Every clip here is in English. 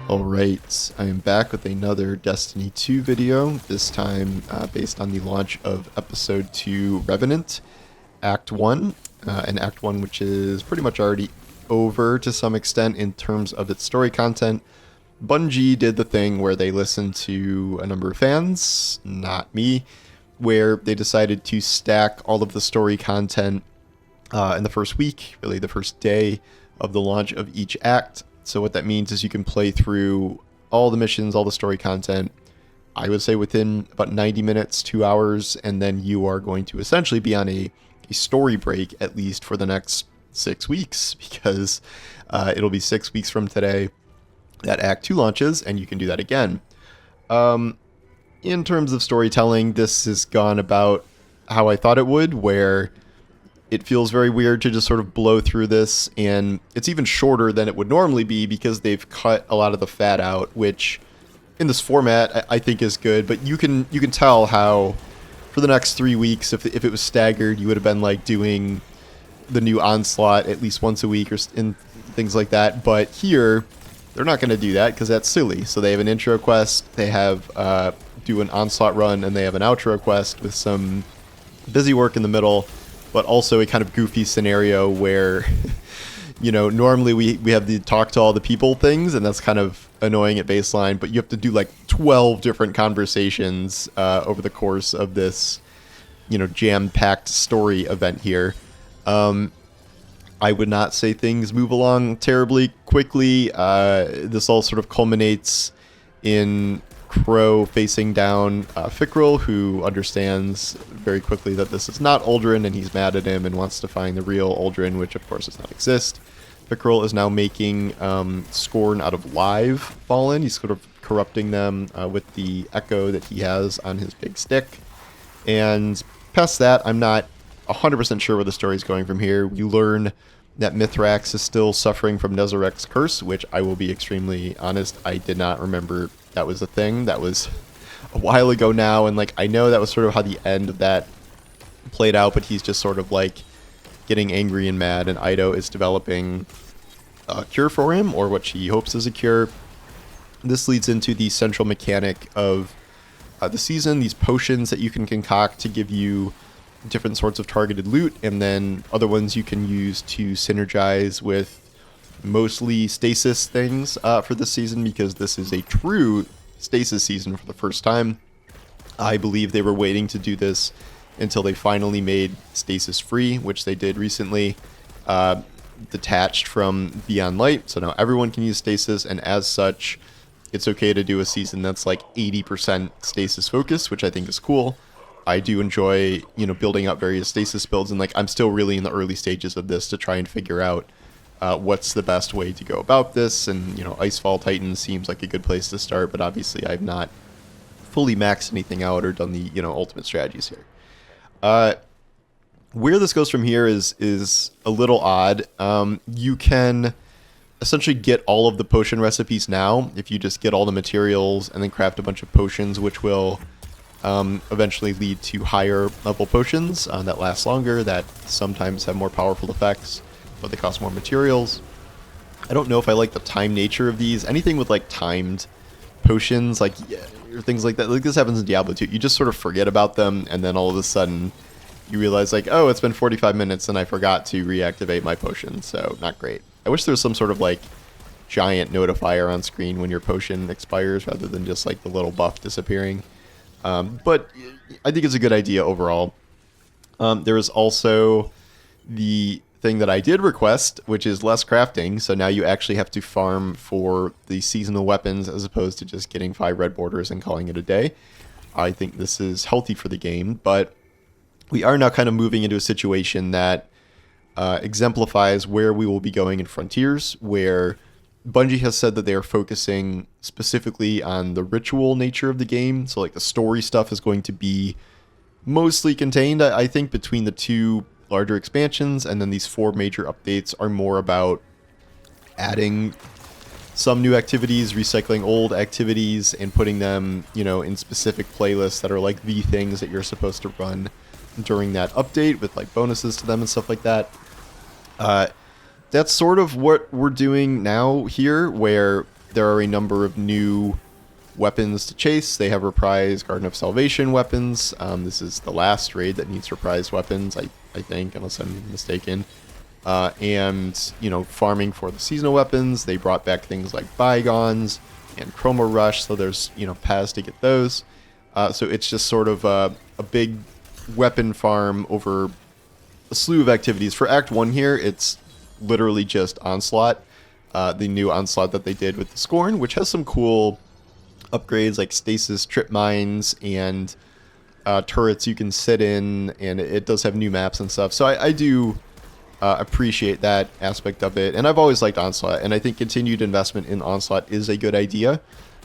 Alright, I am back with another Destiny 2 video, this time based on the launch of Episode 2 Revenant, Act 1, and Act 1 which is pretty much already over to some extent in terms of its story content. Bungie did the thing where they listened to a number of fans, not me, where they decided to stack all of the story content in the first week, really the first day of the launch of each act. So what that means is you can play through all the missions, all the story content, I would say within about 90 minutes, 2 hours, and then you are going to essentially be on a story break at least for the next 6 weeks, because it'll be 6 weeks from today that Act 2 launches, and you can do that again. In terms of storytelling, this has gone about how I thought it would, where it feels very weird to just sort of blow through this, and it's even shorter than it would normally be because they've cut a lot of the fat out, which in this format I think is good. But you can tell how for the next 3 weeks, if it was staggered, you would have been like doing the new Onslaught at least once a week or in things like that. But here they're not going to do that because that's silly. So they have an intro quest, they have do an Onslaught run, and they have an outro quest with some busy work in the middle, but also a kind of goofy scenario where, you know, normally we have the talk to all the people things, and that's kind of annoying at baseline, but you have to do like 12 different conversations over the course of this, you know, jam-packed story event here. I would not say things move along terribly quickly. This all sort of culminates in Crow facing down Fickrell, who understands very quickly that this is not Uldren, and he's mad at him and wants to find the real Uldren, which of course does not exist. Fickrell is now making Scorn out of live Fallen. He's sort of corrupting them with the echo that he has on his big stick. And past that, I'm not 100% sure where the story is going from here. We learn that Mithrax is still suffering from Nezarek's curse, which I will be extremely honest, I did not remember that was a thing. That was a while ago now, and like I know that was sort of how the end of that played out, but he's just sort of like getting angry and mad, and Ido is developing a cure for him, or what she hopes is a cure. This leads into the central mechanic of the season, these potions that you can concoct to give you different sorts of targeted loot, and then other ones you can use to synergize with mostly stasis things for this season, because this is a true stasis season for the first time. I believe they were waiting to do this until they finally made stasis free, which they did recently, detached from Beyond Light, so now everyone can use stasis, and as such it's okay to do a season that's like 80% stasis focus, which I think is cool. I do enjoy, you know, building up various stasis builds, and like I'm still really in the early stages of this to try and figure out what's the best way to go about this. And, you know, Icefall Titan seems like a good place to start, but obviously I've not fully maxed anything out or done the, you know, ultimate strategies here. Where this goes from here is a little odd. You can essentially get all of the potion recipes now if you just get all the materials and then craft a bunch of potions, which will eventually lead to higher level potions that last longer, that sometimes have more powerful effects, but they cost more materials. I don't know if I like the time nature of these. Anything with like timed potions, like or things like that, like this happens in Diablo 2. You just sort of forget about them, and then all of a sudden you realize like, oh, it's been 45 minutes and I forgot to reactivate my potion, so not great. I wish there was some sort of like giant notifier on screen when your potion expires rather than just like the little buff disappearing. But I think it's a good idea overall. There is also the thing that I did request, which is less crafting. So now you actually have to farm for the seasonal weapons as opposed to just getting 5 red borders and calling it a day. I think this is healthy for the game, but we are now kind of moving into a situation that exemplifies where we will be going in Frontiers, where Bungie has said that they are focusing specifically on the ritual nature of the game. So like the story stuff is going to be mostly contained, I think, between the 2 larger expansions, and then these 4 major updates are more about adding some new activities, recycling old activities, and putting them, you know, in specific playlists that are like the things that you're supposed to run during that update with like bonuses to them and stuff like that. That's sort of what we're doing now here, where there are a number of new weapons to chase. They have reprised Garden of Salvation weapons. This is the last raid that needs reprised weapons, I think, unless I'm mistaken. And, you know, farming for the seasonal weapons. They brought back things like Bygones and Chroma Rush, so there's, you know, paths to get those. So it's just sort of a big weapon farm over a slew of activities. For Act 1 here, it's literally just Onslaught, the new Onslaught that they did with the Scorn, which has some cool upgrades like stasis trip mines and turrets you can sit in, and it does have new maps and stuff. So I do appreciate that aspect of it, and I've always liked Onslaught, and I think continued investment in Onslaught is a good idea.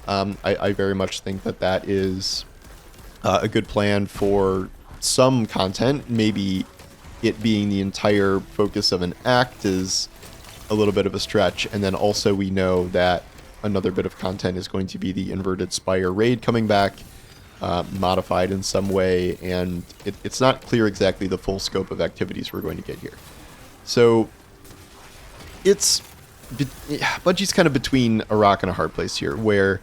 I very much think that that is a good plan for some content. Maybe it being the entire focus of an act is a little bit of a stretch, and then also we know that another bit of content is going to be the Inverted Spire raid coming back, modified in some way, and it's not clear exactly the full scope of activities we're going to get here. So it's Bungie's kind of between a rock and a hard place here, where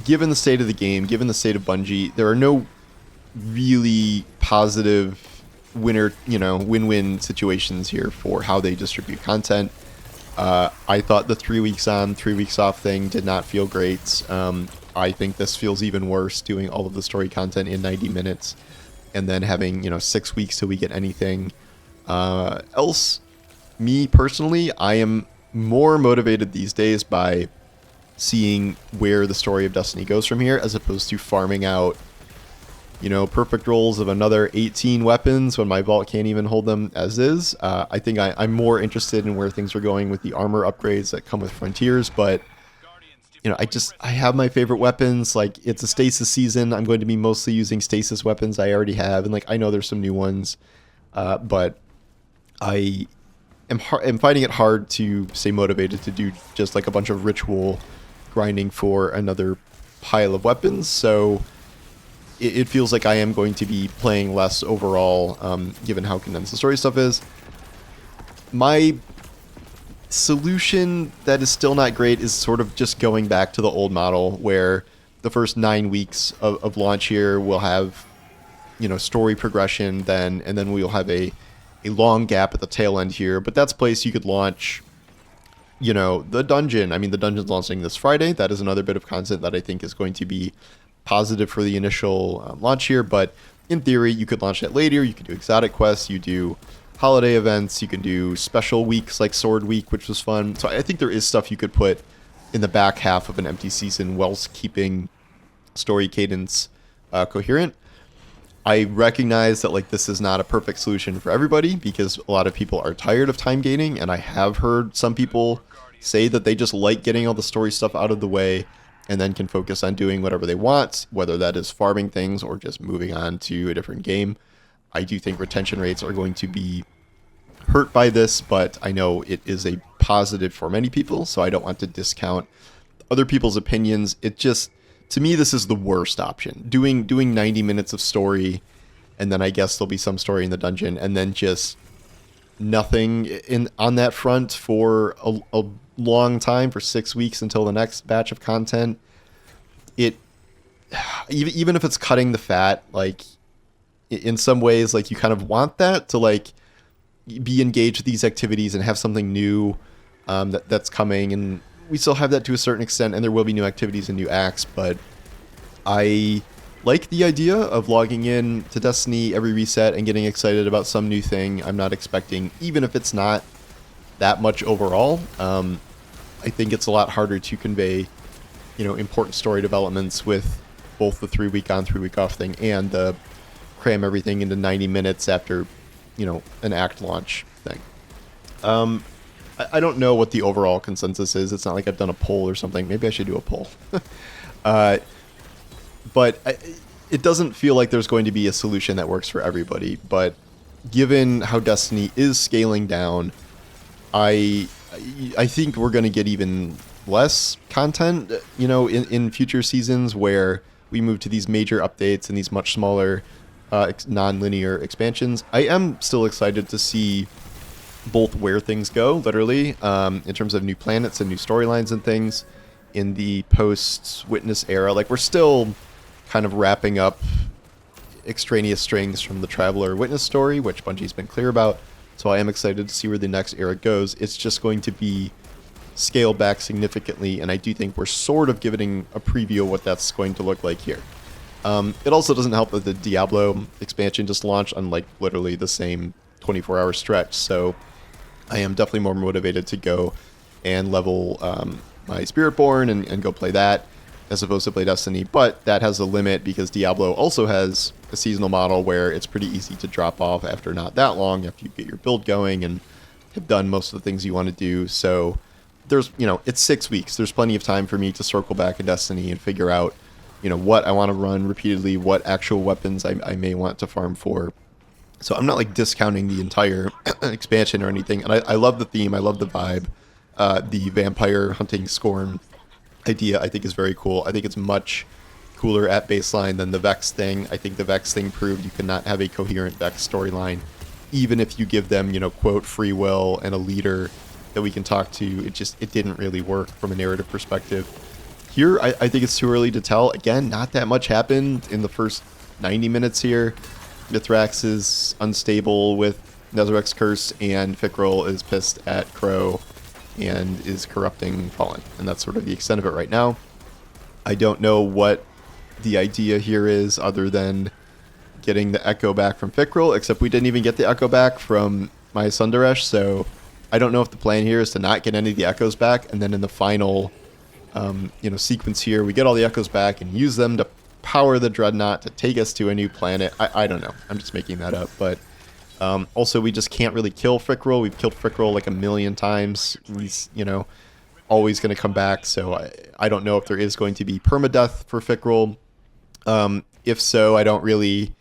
given the state of the game, given the state of Bungie, there are no really positive win-win situations here for how they distribute content. I thought the 3 weeks on, 3 weeks off thing did not feel great. I think this feels even worse, doing all of the story content in 90 minutes and then having, 6 weeks till we get anything else. Me personally, I am more motivated these days by seeing where the story of Destiny goes from here, as opposed to farming out perfect rolls of another 18 weapons when my vault can't even hold them as is. I think I'm more interested in where things are going with the armor upgrades that come with Frontiers, but I have my favorite weapons. Like, it's a stasis season. I'm going to be mostly using stasis weapons I already have, and I know there's some new ones, but I am finding it hard to stay motivated to do just a bunch of ritual grinding for another pile of weapons. So it feels like I am going to be playing less overall, given how condensed the story stuff is. My solution that is still not great is sort of just going back to the old model, where the first 9 weeks of launch here will have, story progression, and then we'll have a long gap at the tail end here. But that's a place you could launch, the dungeon. I mean, the dungeon's launching this Friday. That is another bit of content that I think is going to be positive for the initial launch here, but in theory you could launch that later. You could do exotic quests, you do holiday events, you can do special weeks like Sword Week, which was fun. So I think there is stuff you could put in the back half of an empty season whilst keeping story cadence coherent. I recognize that this is not a perfect solution for everybody, because a lot of people are tired of time gating, and I have heard some people say that they just like getting all the story stuff out of the way and then can focus on doing whatever they want, whether that is farming things or just moving on to a different game. I do think retention rates are going to be hurt by this, but I know it is a positive for many people, so I don't want to discount other people's opinions. It just, to me, this is the worst option. Doing 90 minutes of story, and then I guess there'll be some story in the dungeon, and then just nothing on that front for a long time, for 6 weeks until the next batch of content. It, even if it's cutting the fat, in some ways, you kind of want that to be engaged with these activities and have something new that's coming, and we still have that to a certain extent, and there will be new activities and new acts. But I like the idea of logging in to Destiny every reset and getting excited about some new thing. I'm not expecting, even if it's not that much overall. I think it's a lot harder to convey, important story developments with both the 3 week on, 3 week off thing and the cram everything into 90 minutes after, an act launch thing. I don't know what the overall consensus is. It's not like I've done a poll or something. Maybe I should do a poll. But it doesn't feel like there's going to be a solution that works for everybody. But given how Destiny is scaling down, I think we're going to get even less content, in future seasons, where we move to these major updates and these much smaller non-linear expansions. I am still excited to see both where things go, literally, in terms of new planets and new storylines and things. in the post-Witness era. Like, we're still kind of wrapping up extraneous strings from the Traveler Witness story, which Bungie's been clear about. So I am excited to see where the next era goes. It's just going to be scaled back significantly, and I do think we're sort of giving a preview of what that's going to look like here. It also doesn't help that the Diablo expansion just launched on like literally the same 24-hour stretch, so I am definitely more motivated to go and level my Spiritborn and go play that as opposed to play Destiny, but that has a limit because Diablo also has a seasonal model where it's pretty easy to drop off after not that long, after you get your build going and have done most of the things you want to do. So there's, it's 6 weeks. There's plenty of time for me to circle back in Destiny and figure out, what I want to run repeatedly, what actual weapons I may want to farm for. So I'm not like discounting the entire expansion or anything. And I love the theme. I love the vibe. The vampire hunting Scorn idea I think is very cool. I think it's much cooler at baseline than the Vex thing. I think the Vex thing proved you cannot have a coherent Vex storyline, even if you give them, quote, free will and a leader that we can talk to. It didn't really work from a narrative perspective. Here, I think it's too early to tell. Again, not that much happened in the first 90 minutes here. Mithrax is unstable with Nezarex's curse, and Fikrul is pissed at Crow and is corrupting Fallen. And that's sort of the extent of it right now. I don't know what the idea here is other than getting the Echo back from Fikrul, except we didn't even get the Echo back from my Sundaresh, so I don't know if the plan here is to not get any of the Echoes back, and then in the final sequence here, we get all the Echoes back and use them to power the Dreadnought to take us to a new planet. I don't know. I'm just making that up. But also, we just can't really kill Fikrul. We've killed Fikrul like a million times. He's, always going to come back. So I don't know if there is going to be permadeath for Fikrul. If so, I don't really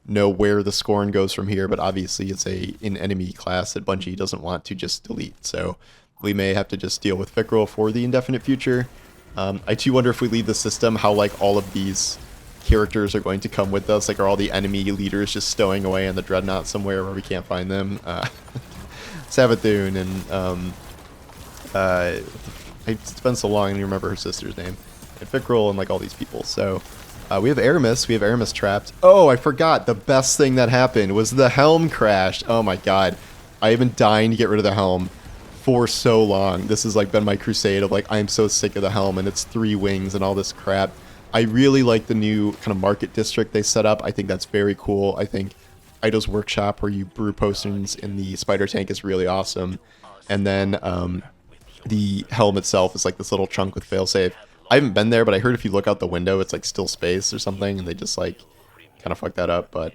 know where the Scorn goes from here. But obviously, it's an enemy class that Bungie doesn't want to just delete. So we may have to just deal with Fikrul for the indefinite future. I do wonder if we leave the system, how like all of these characters are going to come with us. Like, are all the enemy leaders just stowing away in the Dreadnought somewhere where we can't find them? Savathun and it's been so long I don't even remember her sister's name. And Fikrul and like all these people. So we have Aramis. We have Aramis trapped. Oh, I forgot. The best thing that happened was the helm crashed. Oh my god. I have been dying to get rid of the helm for so long. This has like been my crusade of like, I'm so sick of the helm and its 3 wings and all this crap. I really like the new kind of market district they set up. I think that's very cool. I think Ido's Workshop, where you brew potions in the spider tank, is really awesome. And then the helm itself is like this little chunk with failsafe. I haven't been there, but I heard if you look out the window, it's like still space or something, and they just like kind of fucked that up. But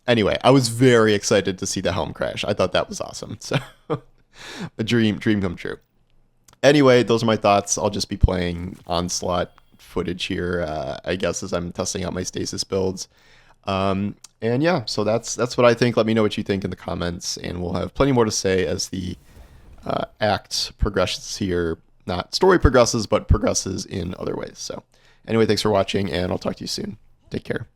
anyway, I was very excited to see the helm crash. I thought that was awesome. So a dream come true. Anyway, those are my thoughts. I'll just be playing Onslaught footage here, I guess, as I'm testing out my stasis builds. And yeah, so that's what I think. Let me know what you think in the comments, and we'll have plenty more to say as the act progresses here. Not story progresses, but progresses in other ways. So anyway, thanks for watching, and I'll talk to you soon. Take care.